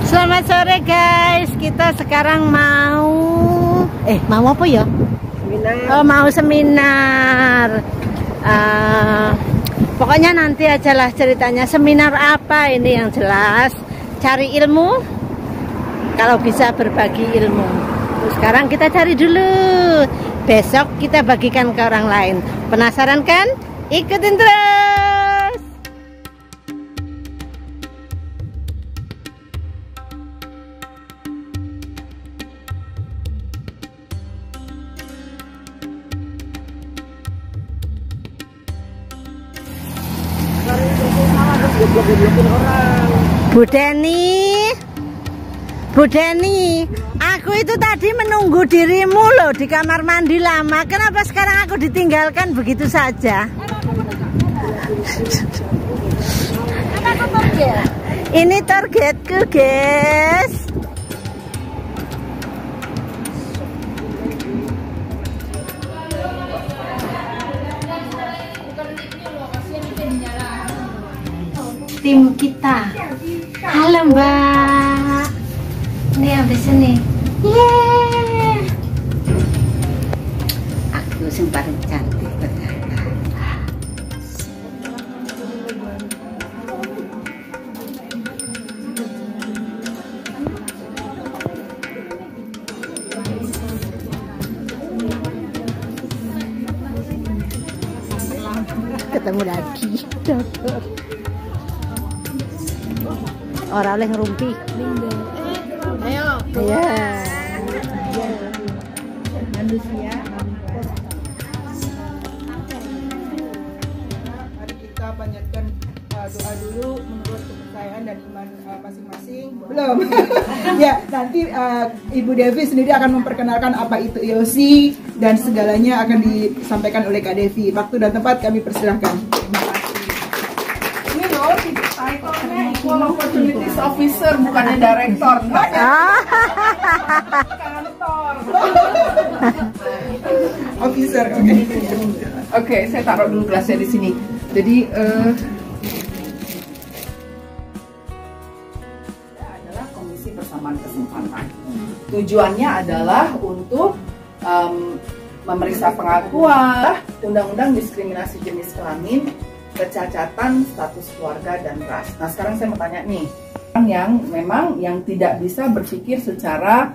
Selamat sore guys, kita sekarang mau apa ya? Seminar. Oh, mau seminar. Pokoknya nanti ajalah ceritanya seminar apa ini, yang jelas cari ilmu. Kalau bisa berbagi ilmu. Terus sekarang kita cari dulu. Besok kita bagikan ke orang lain. Penasaran kan? Ikutin terus. Bu Deni, aku itu tadi menunggu dirimu loh di kamar mandi lama. Kenapa sekarang aku ditinggalkan begitu saja? Ini targetku, guys. Tim kita. Halo Mbak. Ini habis ini. Yeay. Aku sing paling cantik ternyata. Ketemu lagi. Orang oleh ngerumpi. Ayo. Iya. Manusia. Mari kita panjatkan doa dulu menurut kepercayaan dan iman masing-masing. Belum. Ya, nanti Ibu Devi sendiri akan memperkenalkan apa itu IOC dan segalanya akan disampaikan oleh Kak Devi. Waktu dan tempat kami persilahkan. Terima kasih. Ini loh, title-nya Equal Opportunities Officer, bukannya Director. Kantor. Officer, oke. Oke, saya taruh dulu gelasnya di sini. Jadi adalah Komisi Persamaan Kesempatan. Tujuannya adalah untuk memeriksa pengakuan Undang-Undang Diskriminasi Jenis Kelamin, Kecacatan, Status Keluarga, dan Ras. Nah, sekarang saya mau tanya nih, yang tidak bisa berpikir secara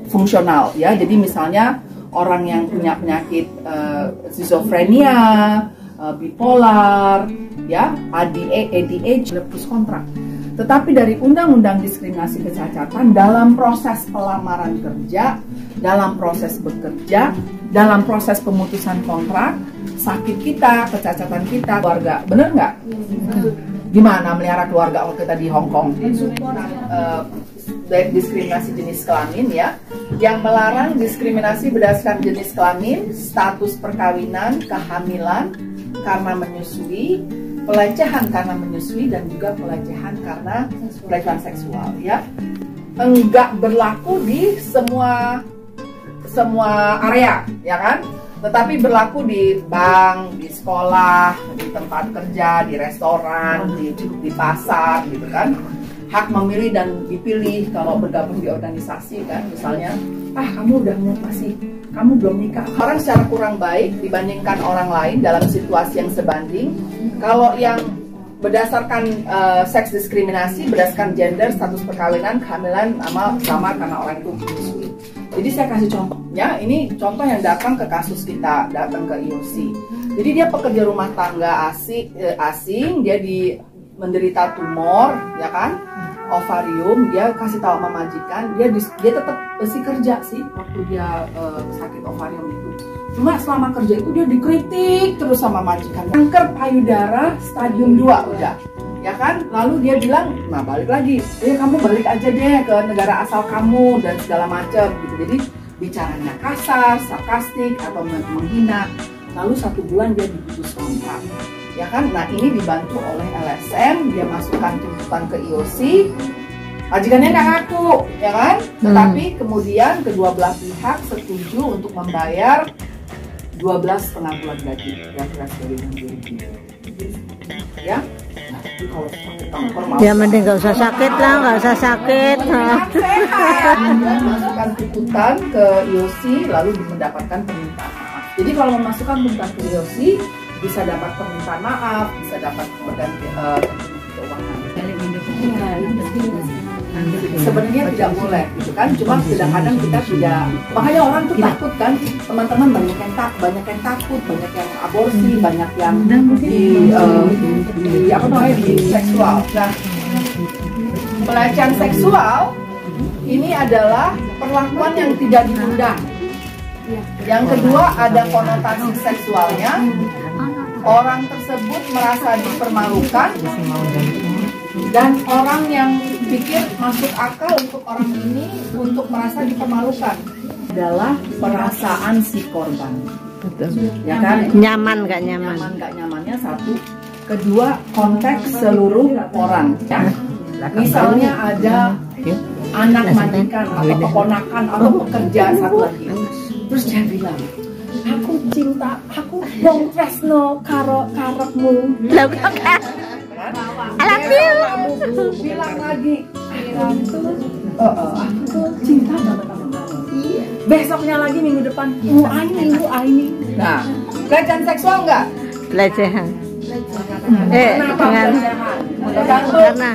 fungsional, ya. Jadi misalnya orang yang punya penyakit skizofrenia, bipolar, ya, ADHD, plus kontrak. Tetapi dari Undang-Undang Diskriminasi Kecacatan, dalam proses pelamaran kerja, dalam proses bekerja, dalam proses pemutusan kontrak, sakit kita, kecacatan kita, keluarga, bener nggak? Gimana melihara keluarga waktu kita di Hong Kong? Diskriminasi jenis kelamin, ya, yang melarang diskriminasi berdasarkan jenis kelamin, status perkawinan, kehamilan karena menyusui, pelecehan karena menyusui, dan juga pelecehan karena pelecehan seksual, ya. Enggak berlaku di semua area, ya kan? Tetapi berlaku di bank, di sekolah, di tempat kerja, di restoran, di pasar, gitu kan. Hak memilih dan dipilih kalau bergabung di organisasi, kan, misalnya, kamu kamu belum nikah. Orang secara kurang baik dibandingkan orang lain dalam situasi yang sebanding. Kalau yang berdasarkan seks diskriminasi, berdasarkan gender, status perkawinan, kehamilan, sama karena orang itu menyusui. Jadi saya kasih contohnya, ini contoh yang datang ke kasus kita, datang ke IOC. Jadi dia pekerja rumah tangga asing, dia menderita tumor, ya kan, ovarium. Dia kasih tahu sama majikan, dia tetap masih kerja sih waktu dia sakit ovarium itu. Cuma selama kerja itu dia dikritik terus sama majikan. Kanker payudara stadium 2 udah, ya kan. Lalu dia bilang, nah balik lagi, kamu balik aja deh ke negara asal kamu dan segala macam gitu. Jadi bicaranya kasar, sarkastik atau menghina. Lalu 1 bulan dia diputus kontrak, ya kan. Nah, ini dibantu oleh LSM, dia masukkan tuntutan ke IOC. Majikannya nggak ngaku, ya kan. Tetapi kemudian kedua belah pihak setuju untuk membayar 12,5 bulan gaji, kira-kira sebagai ganti rugi, ya. Nah, sih kalau pakai kanker? Ya mending nggak usah sakit lah, nggak usah sakit. Sehat. Masukkan tuntutan ke IOC lalu mendapatkan permintaan maaf. Jadi kalau memasukkan tuntutan ke IOC bisa dapat permintaan maaf, bisa dapat pengganti keuangan. Sebenarnya tidak boleh, gitu kan? Cuma kadang-kadang kita tidak. Makanya orang tuh takut kan, teman-teman banyak yang takut, banyak yang aborsi, banyak yang di seksual. Nah, pelecehan seksual ini adalah perlakuan yang tidak diundang. Yang kedua ada konotasi seksualnya. Orang tersebut merasa dipermalukan dan orang yang pikir masuk akal untuk orang ini untuk merasa dipermalukan adalah perasaan si korban. Ya kan? Nyaman nggak nyaman? Nyaman nggak nyamannya satu. Kedua, konteks seluruh orang. Ya. Misalnya ada anak majikan atau keponakan atau pekerja satu lagi. Terus dia bilang, aku cinta, aku dong tresno karo karepmu. Bilang lagi, aku cinta banget sama kamu. Besoknya lagi minggu depan, ini. Nah, pelecehan seksual enggak? Pelecehan. Kenapa Dengan karena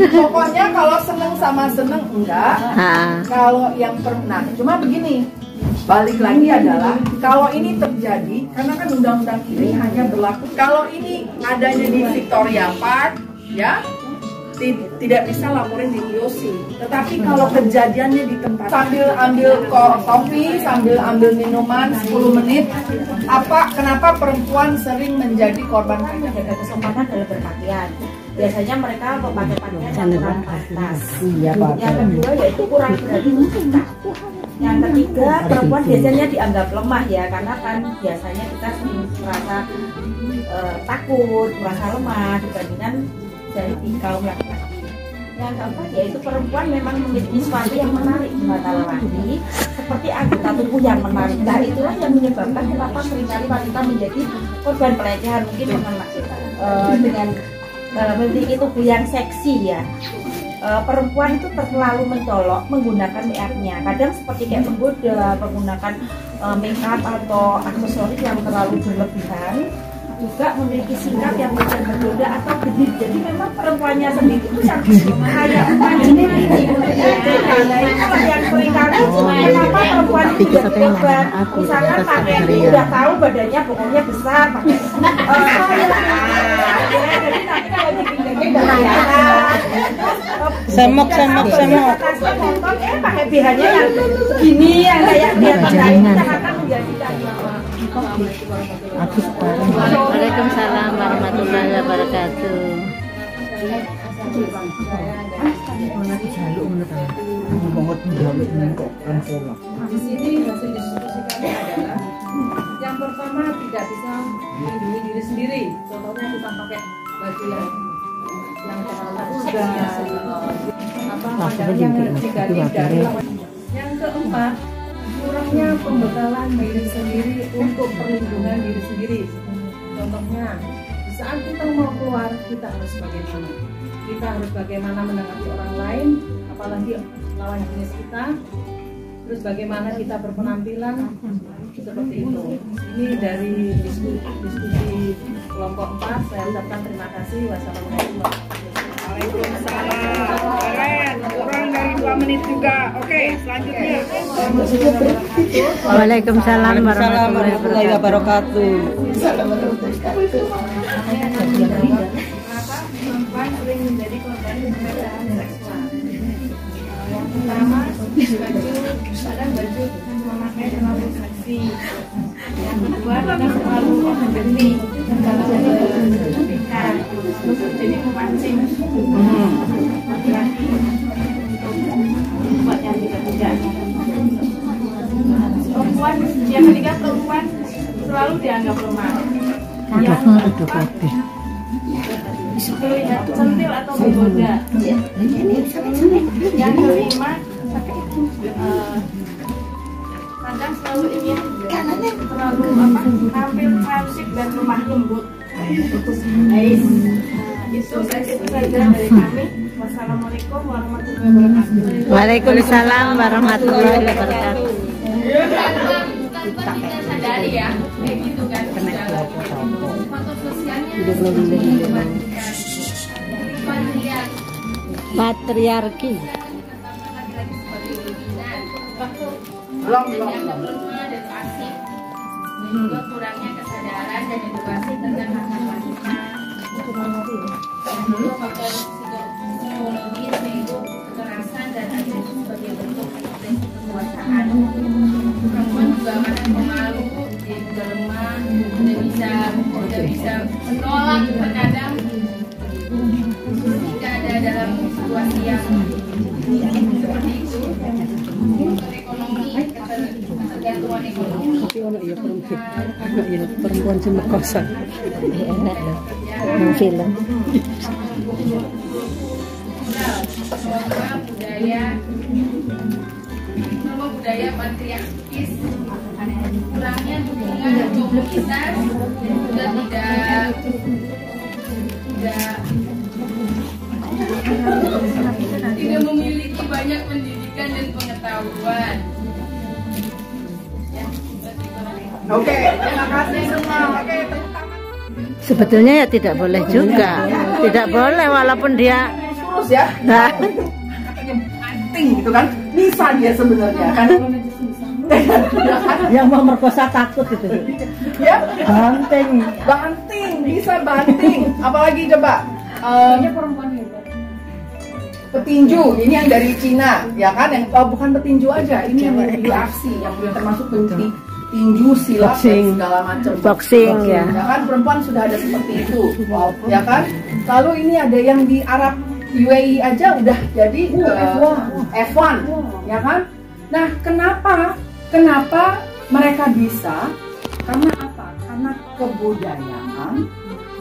pokoknya kalau seneng sama seneng enggak. Kalau yang pernah, cuma begini. Balik lagi adalah kalau ini terjadi karena kan undang-undang ini hanya berlaku kalau ini adanya di Victoria Park, ya tidak bisa laporin di IOC. Tetapi kalau kejadiannya di tempat sambil ambil kopi, sambil ambil minuman 10 menit, kenapa perempuan sering menjadi korban menjaga kesopanan dalam berpakaian? Biasanya mereka memakai pakaian yang kurang pantas. Yang kedua yaitu kurang berani mengikat. Yang ketiga, perempuan biasanya dianggap lemah ya, karena kan biasanya kita sering merasa takut, merasa lemah dibandingkan dari kaum laki-laki. Yang keempat yaitu perempuan memang memiliki sesuatu yang menarik di mata lelaki, seperti anggota tubuh yang menarik. Nah, itulah yang menyebabkan kenapa seringkali wanita menjadi korban pelecehan, mungkin dengan memiliki tubuh yang seksi ya. Perempuan itu terlalu mencolok menggunakan make-up-nya, kadang seperti kayak menggoda, menggunakan make-up atau aksesoris yang terlalu berlebihan, juga memiliki sikap yang bisa menggoda atau genit. Jadi memang perempuannya sendiri itu yang kayak ini yang seringkali kenapa perempuan itu jadi korban. Misalkan pakaian itu udah tahu badannya pokoknya besar, pakai jadi nanti kalau dipinggirnya semok. Pakai BH-nya yang gini, yang kayak biar kita akan menjadi Waalaikumsalam warahmatullahi wabarakatuh. Di sini hasil diskusi kami adalah yang pertama tidak bisa melindungi diri sendiri. Contohnya kita pakai baju yang terlalu negatif dari. Yang keempat, kurangnya pembekalan diri sendiri untuk perlindungan diri sendiri. Contohnya, di saat kita mau keluar, kita harus bagaimana? Kita harus bagaimana mendekati orang lain, apalagi lawan jenis kita. Terus bagaimana kita berpenampilan seperti itu. Ini dari diskusi kelompok 4. Saya ucapkan terima kasih. Wassalamualaikum warahmatullahi wabarakatuh. Keren, kurang dari 2 menit juga. Oke, selanjutnya. Waalaikumsalam warahmatullahi wabarakatuh. Kenapa perempuan sering menjadi korban pelecehan seksual? Yang pertama, kadang baju memakai terlalu seksi. Yang kedua, kadang terlalu geni dalam berpikir, jadi memancing laki-laki buat yang tidak. Perempuan, yang ketiga perempuan selalu dianggap lemah. Yang keempat, terlihat centil atau menggoda. Yang kelima, kadang selalu ingin terlalu apa, tampil klasik dan lemah lembut. Nice. Itu saja dari kami. Wassalamualaikum warahmatullahi wabarakatuh. Waalaikumsalam warahmatullahi wabarakatuh. Tanpa kita sadari ya, kayak gitu kan. Faktor sosialnya Patriarki. Belum. dan asik, dan juga kurangnya kesadaran dan edukasi tentang hak-hak wanita. Kedua, faktor psikologis yaitu kekerasan dan agresi sebagai bentuk ekspresi kekuasaan. Perempuan juga akan pemalu, dia juga lemah, tidak bisa menolak terkadang jika ada dalam situasi yang seperti itu. Ekonomi, ketergantungan ekonomi. Perempuan cuma kosan. Enak loh. Yang film. Budaya patriarkis, kurangnya dukungan komunitas, juga tidak memiliki banyak pendidikan dan pengetahuan. Oke, terima kasih semua. Oke, tepuk tangan. Sebetulnya ya tidak boleh juga. Tidak boleh walaupun dia Terus ya. nah, Banting gitu kan. Bisa dia sebenarnya kan. yang mau merkosa takut gitu. Ya, Banting. bisa banting. Apalagi coba. Petinju, ini yang dari Cina, ya kan? Yang bukan petinju aja, ini yang di aksi, yang termasuk tinju, silat, dan segala macam. Boxing ya. Ya kan, perempuan sudah ada seperti itu, ya kan? Lalu ini ada yang di Arab UAE aja udah jadi F1, ya kan? Nah, kenapa mereka bisa? Karena apa? Karena kebudayaan,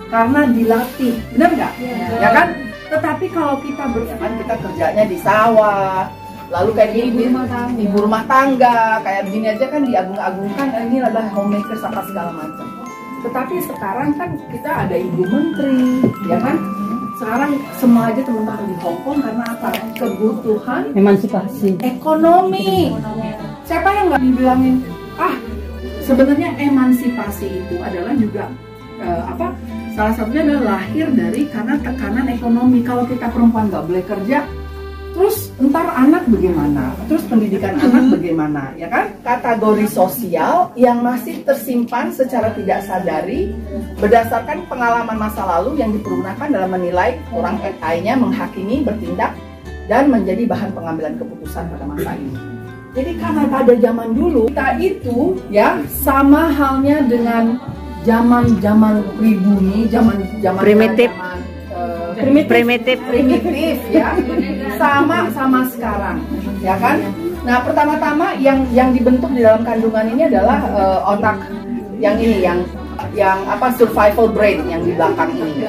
karena dilatih, benar nggak? Ya kan? Tetapi kalau kita kita kerjanya di sawah, lalu kayak gini ibu rumah tangga, kayak begini aja kan diagung-agungkan, ini adalah homemakers apa segala macam. Tetapi sekarang kan kita ada ibu menteri, ya kan? Sekarang semua aja teman-teman di Hong Kong karena apa? Kebutuhan Emansipasi. ekonomi. Siapa yang nggak dibilangin? Sebenarnya emansipasi itu adalah juga salah satunya adalah lahir dari karena tekanan ekonomi. Kalau kita perempuan nggak boleh kerja, terus entar anak bagaimana? Terus pendidikan anak bagaimana? Ya kan? Kategori sosial yang masih tersimpan secara tidak sadari berdasarkan pengalaman masa lalu yang dipergunakan dalam menilai orang lainnya, menghakimi, bertindak, dan menjadi bahan pengambilan keputusan pada masa ini. Jadi karena pada zaman dulu kita itu ya sama halnya dengan zaman pribumi, zaman Primitif. primitif ya, sama sekarang, ya kan? Nah, pertama-tama yang dibentuk di dalam kandungan ini adalah otak yang ini, yang survival brain yang di belakang ini.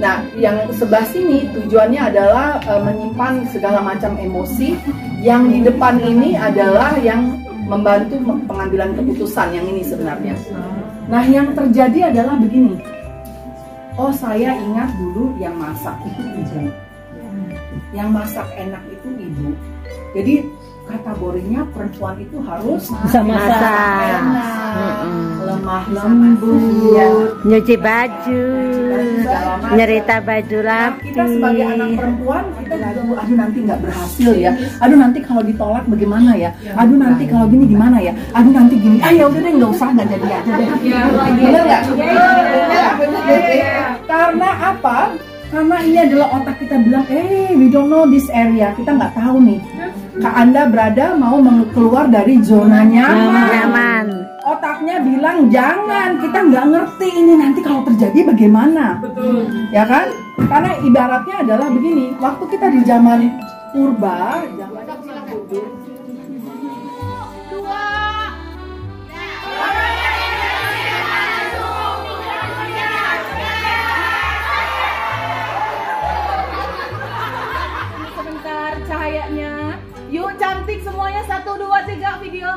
Nah, yang sebelah sini tujuannya adalah menyimpan segala macam emosi. Yang di depan ini adalah yang membantu pengambilan keputusan, yang ini sebenarnya. Nah, yang terjadi adalah begini. Oh, saya ingat dulu yang masak itu ibu. Yang masak enak itu ibu. Jadi kategorinya perempuan itu harus bisa masak, enak, lemah lembut, nyuci baju, nyerita baju rapi. Kita sebagai anak perempuan, kita juga aduh nanti nggak berhasil ya, aduh nanti kalau ditolak bagaimana ya, aduh nanti kalau gini gimana ya, aduh nanti gini, ya udah deh nggak usah, nggak jadi aja deh. Bener nggak? Karena apa? Karena ini adalah otak kita bilang, we don't know this area, kita nggak tahu nih. Anda berada mau keluar dari zona nyaman. Otaknya bilang jangan, kita nggak ngerti ini nanti kalau terjadi bagaimana. Betul. Ya kan? Karena ibaratnya adalah begini, waktu kita di zaman purba, zaman Sebentar cahayanya. Yuk cantik semuanya, 1, 2, 3 video.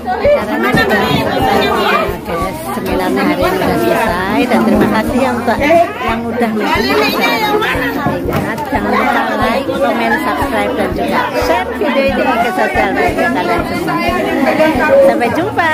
Acaranya sudah guys, seminarnya hari ini sudah selesai dan terima kasih yang udah mengikuti acara. Ingat jangan lupa like, komen, subscribe dan juga share video ini ke sosial media kalian semua. Sampai jumpa.